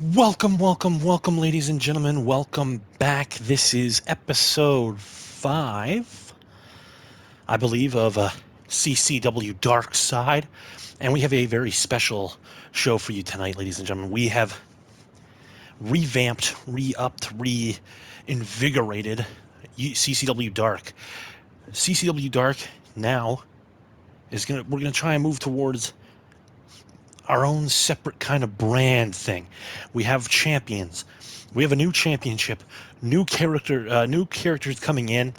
Welcome, ladies and gentlemen. Welcome back. This is episode 5, I believe, of CCW Dark Side. And we have a very special show for you tonight, ladies and gentlemen. We have revamped, re-upped, reinvigorated CCW Dark. CCW Dark now we're gonna try and move towards our own separate kind of brand thing. We have champions. We have a new championship, new characters coming in,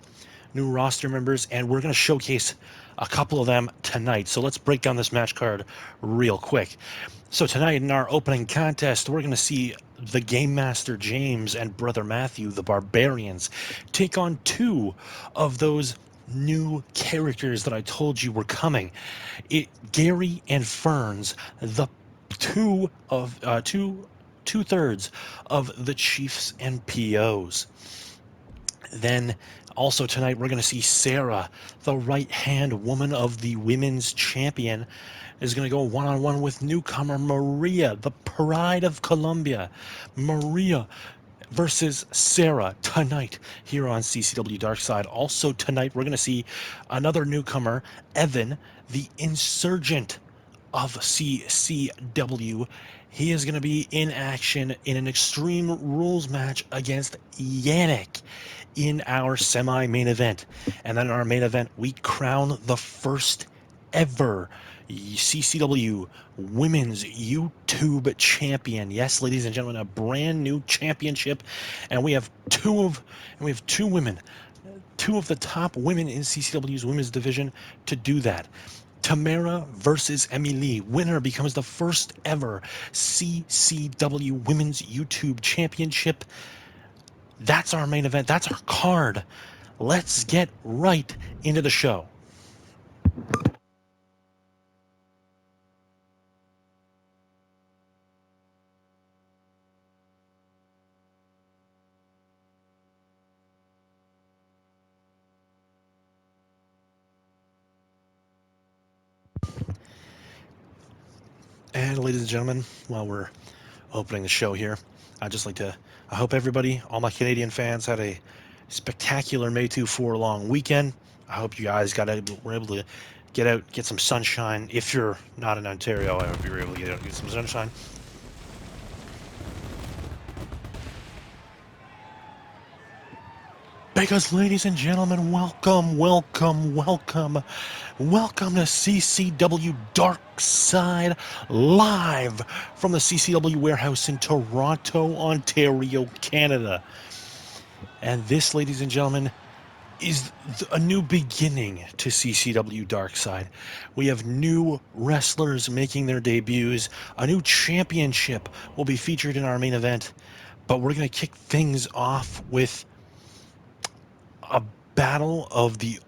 new roster members, and we're going to showcase a couple of them tonight. So let's break down this match card real quick. So tonight in our opening contest, we're going to see the Game Master James and Brother Matthew, the Barbarians, take on two of those new characters that I told you were coming. Gary and Ferns, the two-thirds of the Chiefs and POs. Then also tonight we're going to see Sarah, the right-hand woman of the women's champion, is going to go one-on-one with newcomer Maria, the Pride of Colombia. Maria versus Sarah tonight here on CCW Darkside. Also tonight we're going to see another newcomer, Evan, the Insurgent of CCW. He is going to be in action in an Extreme Rules match against Yannick in our semi-main event. And then in our main event, we crown the first ever CCW Women's YouTube Champion. Yes, ladies and gentlemen, a brand new championship, and we have two women, two of the top women in CCW's women's division to do that. Tamara versus Emily. Winner becomes the first ever CCW Women's YouTube Championship. That's our main event. That's our card. Let's get right into the show. And ladies and gentlemen, while we're opening the show here, I'd just like to, I hope everybody, all my Canadian fans, had a spectacular May 2-4 long weekend. I hope you guys were able to get out, get some sunshine. If you're not in Ontario, I hope you were able to get out, get some sunshine. Because, ladies and gentlemen, welcome to CCW Dark Side, live from the CCW warehouse in Toronto, Ontario, Canada. And this, ladies and gentlemen, is a new beginning to CCW Dark Side. We have new wrestlers making their debuts. A new championship will be featured in our main event. But we're going to kick things off with a battle of the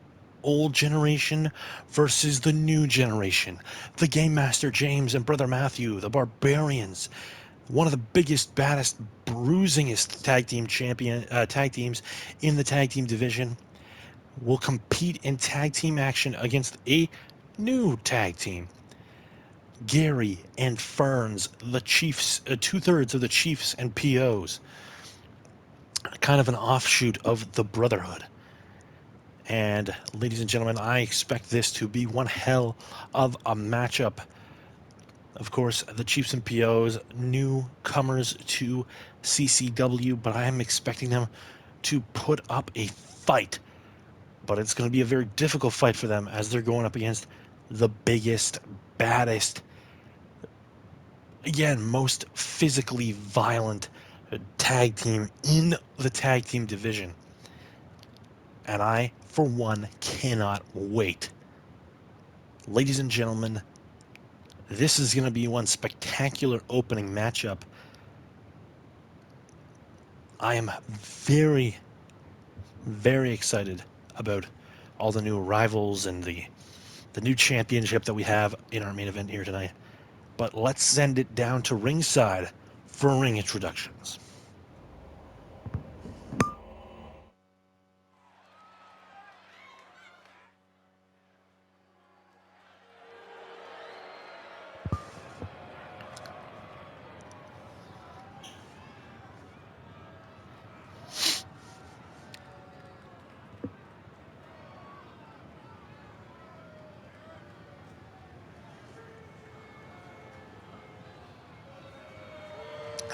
old generation versus the new generation. The Game Master James and Brother Matthew, the Barbarians, one of the biggest, baddest, bruisingest tag teams in the tag team division, will compete in tag team action against a new tag team. Gary and Ferns, the Chiefs, two-thirds of the Chiefs and POs, kind of an offshoot of the Brotherhood. And ladies and gentlemen, I expect this to be one hell of a matchup. Of course, the Chiefs and POs, newcomers to CCW, but I am expecting them to put up a fight. But it's going to be a very difficult fight for them as they're going up against the biggest, baddest, again, most physically violent tag team in the tag team division. And I, for one, cannot wait. Ladies and gentlemen, this is going to be one spectacular opening matchup. I am very, very excited about all the new rivals and the new championship that we have in our main event here tonight. But let's send it down to ringside for ring introductions.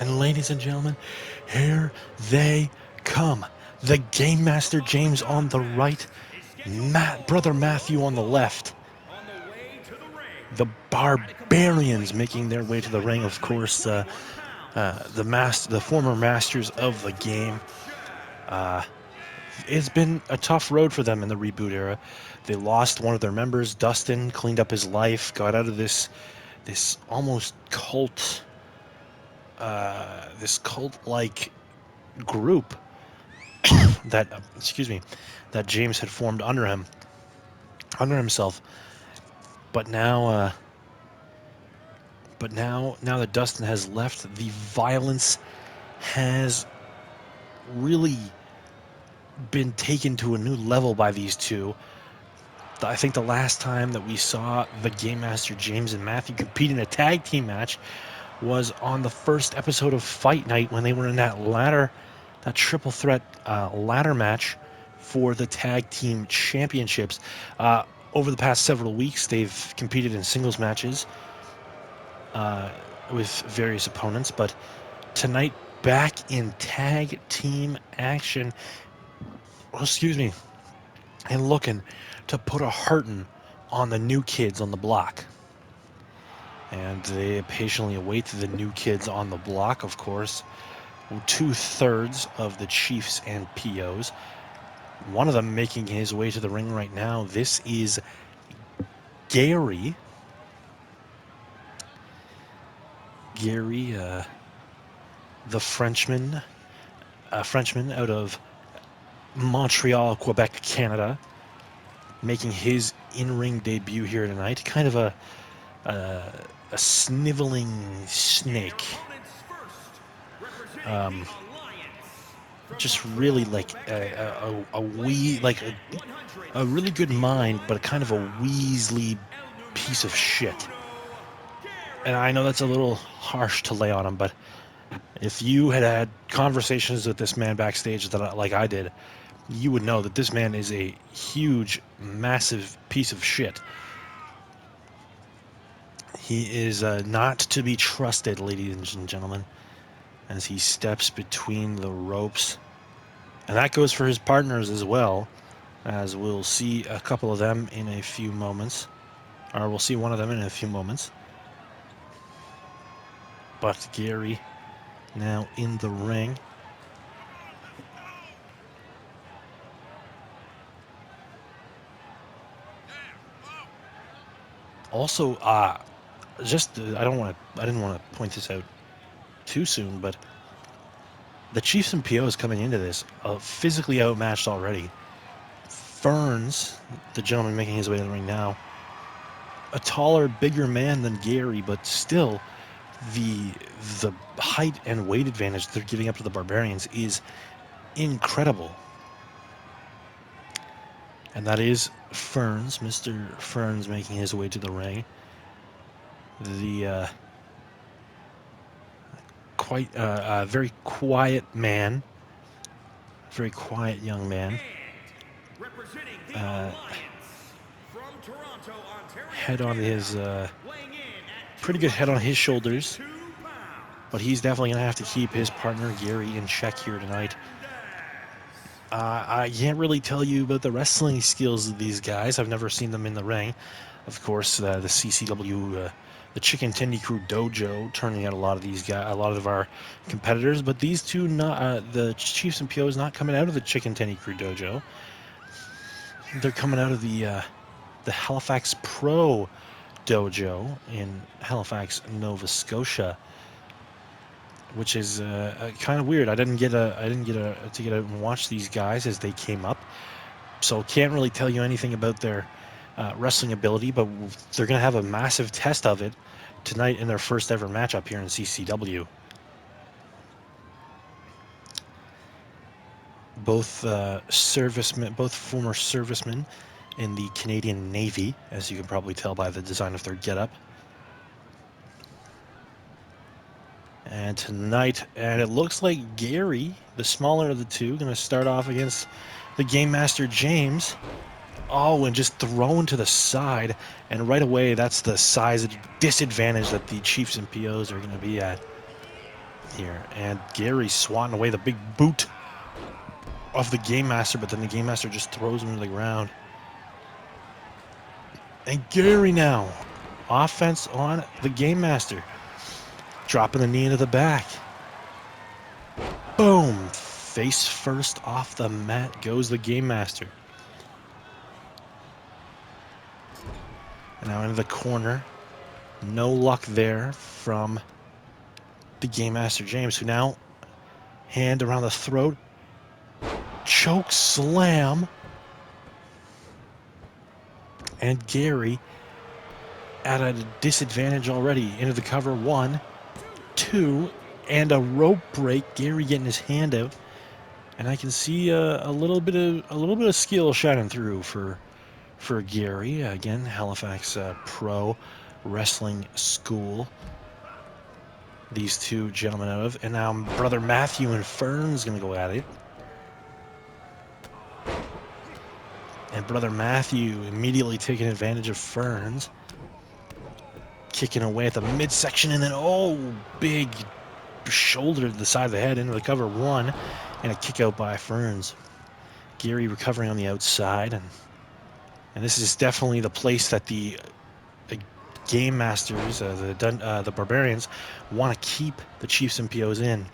And ladies and gentlemen, here they come. The Game Master James on the right, Brother Matthew on the left. The Barbarians making their way to the ring, of course. The former masters of the game. It's been a tough road for them in the reboot era. They lost one of their members, Dustin, cleaned up his life, got out of this almost cult, this cult-like group that that James had formed under himself. But now that Dustin has left, the violence has really been taken to a new level by these two. I think the last time that we saw the Game Master James and Matthew compete in a tag team match was on the first episode of Fight Night when they were in that triple threat ladder match for the tag team championships. Over the past several weeks, they've competed in singles matches with various opponents, but tonight back in tag team action. And looking to put a hurting on the new kids on the block. And they patiently await the new kids on the block, of course. 2/3 of the Chiefs and POs. One of them making his way to the ring right now. This is Gary. Gary, the Frenchman. A Frenchman out of Montreal, Quebec, Canada, making his in-ring debut here tonight. Kind of a sniveling snake. Just really like a really good mind, but kind of a Weasley piece of shit. And I know that's a little harsh to lay on him, but if you had conversations with this man backstage like I did, you would know that this man is a huge, massive piece of shit. He is not to be trusted, ladies and gentlemen, as he steps between the ropes. And that goes for his partners as well, as we'll see a couple of them in a few moments. Or we'll see one of them in a few moments. But Gary now in the ring. Also, I didn't want to point this out too soon, but the Chiefs and POs coming into this physically outmatched already. Ferns, the gentleman making his way to the ring now, a taller, bigger man than Gary, but still the height and weight advantage they're giving up to the Barbarians is incredible. And that is Ferns, Mr. Ferns making his way to the ring. The very quiet man, very quiet young man. Head on his, pretty good head on his shoulders, but he's definitely going to have to keep his partner Gary in check here tonight. I can't really tell you about the wrestling skills of these guys. I've never seen them in the ring. Of course, the CCW, the Chicken Tendie Crew Dojo, turning out a lot of these guys, a lot of our competitors. But these two, the Chiefs and POs, not coming out of the Chicken Tendie Crew Dojo. They're coming out of the Halifax Pro Dojo in Halifax, Nova Scotia, which is kind of weird. I didn't get to get out and watch these guys as they came up, so can't really tell you anything about their wrestling ability. But they're going to have a massive test of it tonight in their first ever match up here in CCW. Both former servicemen in the Canadian Navy, as you can probably tell by the design of their getup. And tonight, and it looks like Gary, the smaller of the two, going to start off against the Game Master James. Oh, and just thrown to the side. And right away, that's the size disadvantage that the Chiefs and POs are going to be at. here. And Gary swatting away the big boot of the Game Master, but then the Game Master just throws him to the ground. And Gary now, offense on the Game Master. Dropping the knee into the back. Boom! Face first off the mat goes the Game Master. And now into the corner. No luck there from the Game Master James, who now hand around the throat. Choke slam. And Gary at a disadvantage already. Into the cover. 1, 2, and a rope break. Gary getting his hand out. And I can see a little bit of skill shining through for Gary. Again, Halifax Pro Wrestling School. These two gentlemen out of. And now Brother Matthew and Fern's going to go at it. And Brother Matthew immediately taking advantage of Fern's. Kicking away at the midsection. And then, oh, big shoulder to the side of the head into the cover. 1. And a kick out by Fern's. Gary recovering on the outside. And this is definitely the place that the Game Masters, the Barbarians, want to keep the Chiefs and POs in.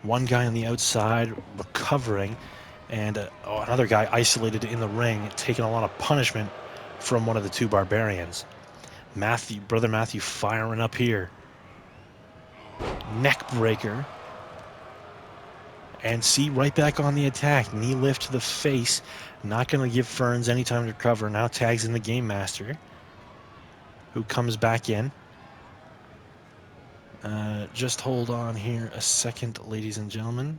One guy on the outside recovering, and another guy isolated in the ring, taking a lot of punishment from one of the two Barbarians. Brother Matthew firing up here. Neck breaker. And see, right back on the attack. Knee lift to the face. Not going to give Ferns any time to recover. Now tags in the Game Master, who comes back in. Just hold on here a second, ladies and gentlemen.